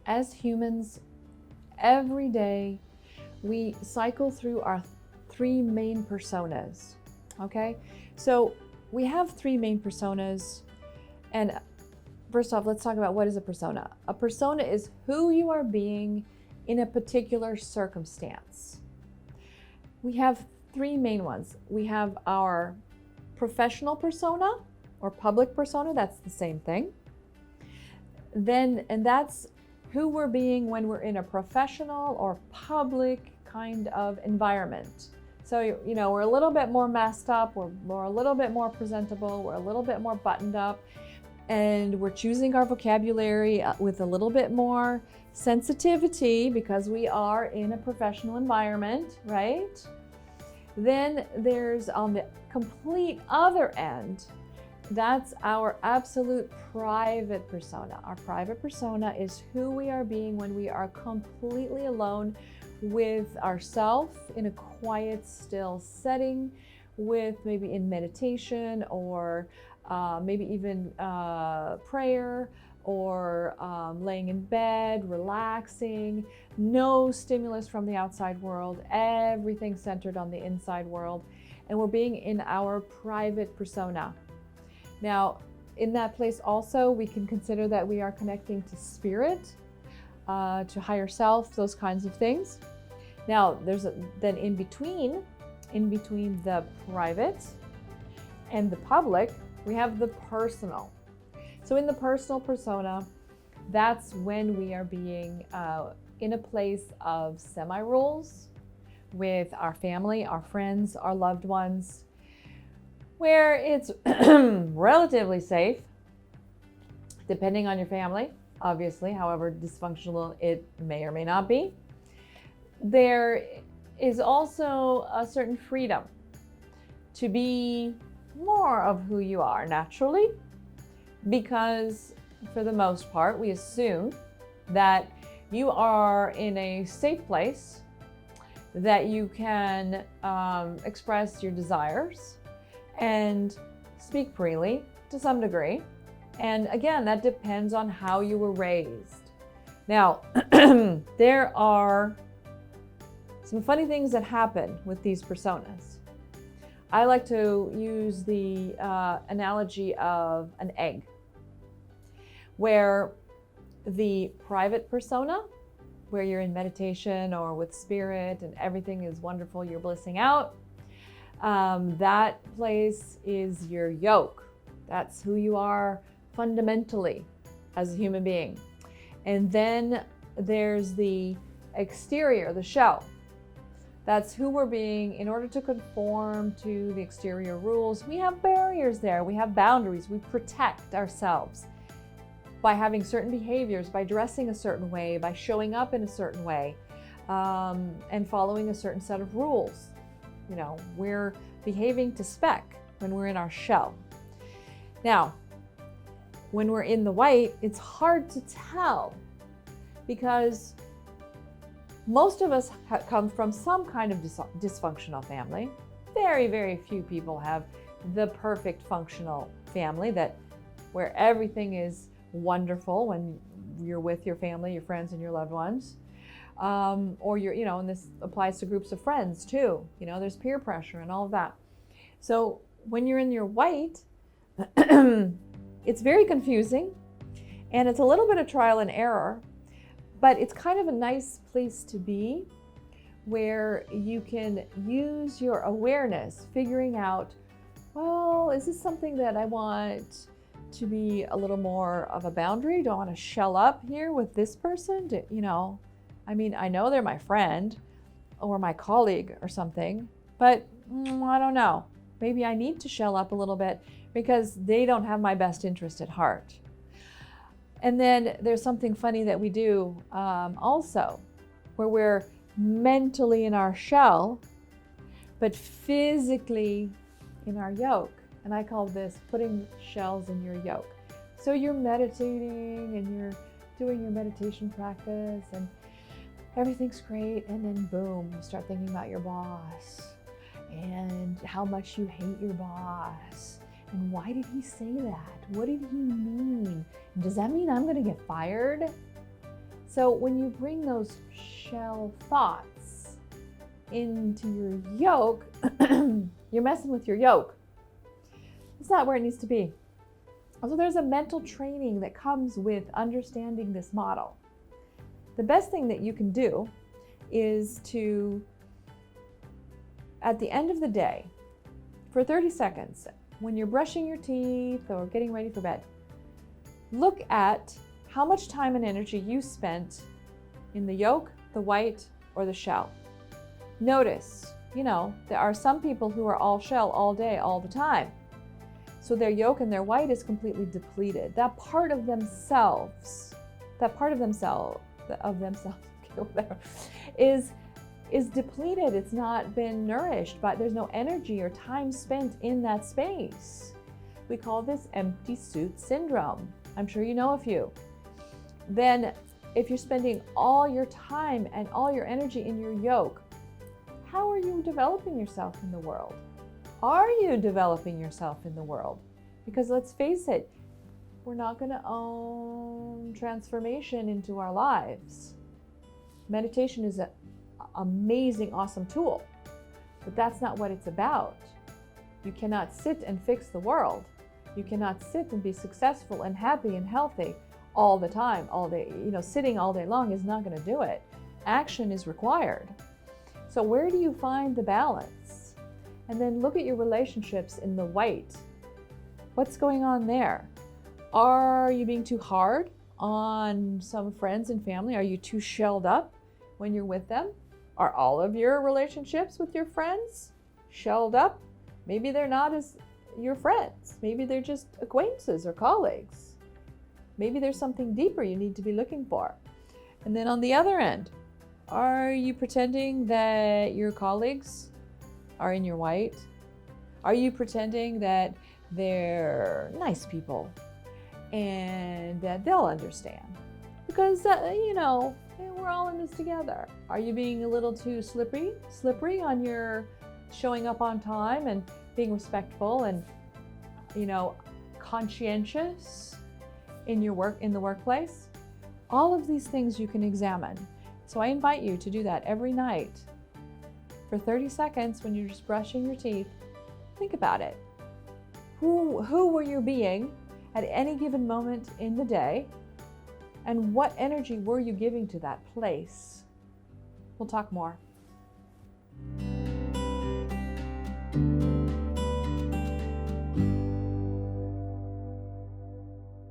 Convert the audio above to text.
As humans, every day we cycle through our three main personas. Okay, so we have three main personas, and first off, let's talk about what is a persona. A persona is who you are being in a particular circumstance. We have three main ones. We have our professional persona or public persona, that's the same thing. And that's who we're being when we're in a professional or public kind of environment. So, we're a little bit more messed up, we're a little bit more presentable, we're a little bit more buttoned up, and we're choosing our vocabulary with a little bit more sensitivity because we are in a professional environment, right? Then there's on the complete other end, that's our absolute private persona. Our private persona is who we are being when we are completely alone with ourselves in a quiet, still setting, with maybe in meditation or maybe even prayer, or laying in bed, relaxing, no stimulus from the outside world, everything centered on the inside world, and we're being in our private persona. Now, in that place also, we can consider that we are connecting to spirit, to higher self, those kinds of things. Now, then in between the private and the public, we have the personal. So in the personal persona, that's when we are being in a place of semi-rules with our family, our friends, our loved ones, where it's relatively safe, depending on your family, obviously, however dysfunctional it may or may not be. There is also a certain freedom to be more of who you are naturally, because for the most part, we assume that you are in a safe place, that you can express your desires and speak freely to some degree. And again, that depends on how you were raised. Now, there are some funny things that happen with these personas. I like to use the analogy of an egg, where the private persona, where you're in meditation or with spirit and everything is wonderful, you're blissing out, that place is your yoke. That's who you are fundamentally as a human being. And then there's the exterior, the shell. That's who we're being in order to conform to the exterior rules. We have barriers there, we have boundaries, we protect ourselves by having certain behaviors, by dressing a certain way, by showing up in a certain way, and following a certain set of rules. We're behaving to spec when we're in our shell. Now, when we're in the white, it's hard to tell because most of us come from some kind of dysfunctional family. Very, very few people have the perfect functional family where everything is wonderful when you're with your family, your friends, and your loved ones. Or and this applies to groups of friends too. There's peer pressure and all of that. So when you're in your white, it's very confusing and it's a little bit of trial and error, but it's kind of a nice place to be where you can use your awareness, figuring out, well, is this something that I want to be a little more of a boundary? Do I want to shell up here with this person? I know they're my friend or my colleague or something, but I don't know. Maybe I need to shell up a little bit because they don't have my best interest at heart. And then there's something funny that we do also, where we're mentally in our shell, but physically in our yoke. And I call this putting shells in your yoke. So you're meditating and you're doing your meditation practice and everything's great. And then boom, you start thinking about your boss and how much you hate your boss. And why did he say that? What did he mean? Does that mean I'm going to get fired? So when you bring those shell thoughts into your yoke, you're messing with your yoke. It's not where it needs to be. So there's a mental training that comes with understanding this model. The best thing that you can do is to, at the end of the day, for 30 seconds, when you're brushing your teeth or getting ready for bed, look at how much time and energy you spent in the yolk, the white, or the shell. Notice, there are some people who are all shell all day, all the time. So their yolk and their white is completely depleted. That part of themselves, is depleted. It's not been nourished, but there's no energy or time spent in that space. We call this empty suit syndrome. I'm sure you know a few. Then if you're spending all your time and all your energy in your yolk, how are you developing yourself in the world? Are you developing yourself in the world? Because let's face it, we're not going to own transformation into our lives. Meditation is an amazing, awesome tool, but that's not what it's about. You cannot sit and fix the world. You cannot sit and be successful and happy and healthy all the time, all day. Sitting all day long is not going to do it. Action is required. So where do you find the balance? And then look at your relationships in the white. What's going on there? Are you being too hard on some friends and family? Are you too shelled up when you're with them? Are all of your relationships with your friends shelled up? Maybe they're not as your friends. Maybe they're just acquaintances or colleagues. Maybe there's something deeper you need to be looking for. And then on the other end, are you pretending that your colleagues are in your white? Are you pretending that they're nice people and that they'll understand? Because, we're all in this together. Are you being a little too slippery on your showing up on time and being respectful and, conscientious in the workplace? All of these things you can examine. So I invite you to do that every night for 30 seconds when you're just brushing your teeth. Think about it. Who were you being at any given moment in the day? And what energy were you giving to that place? We'll talk more.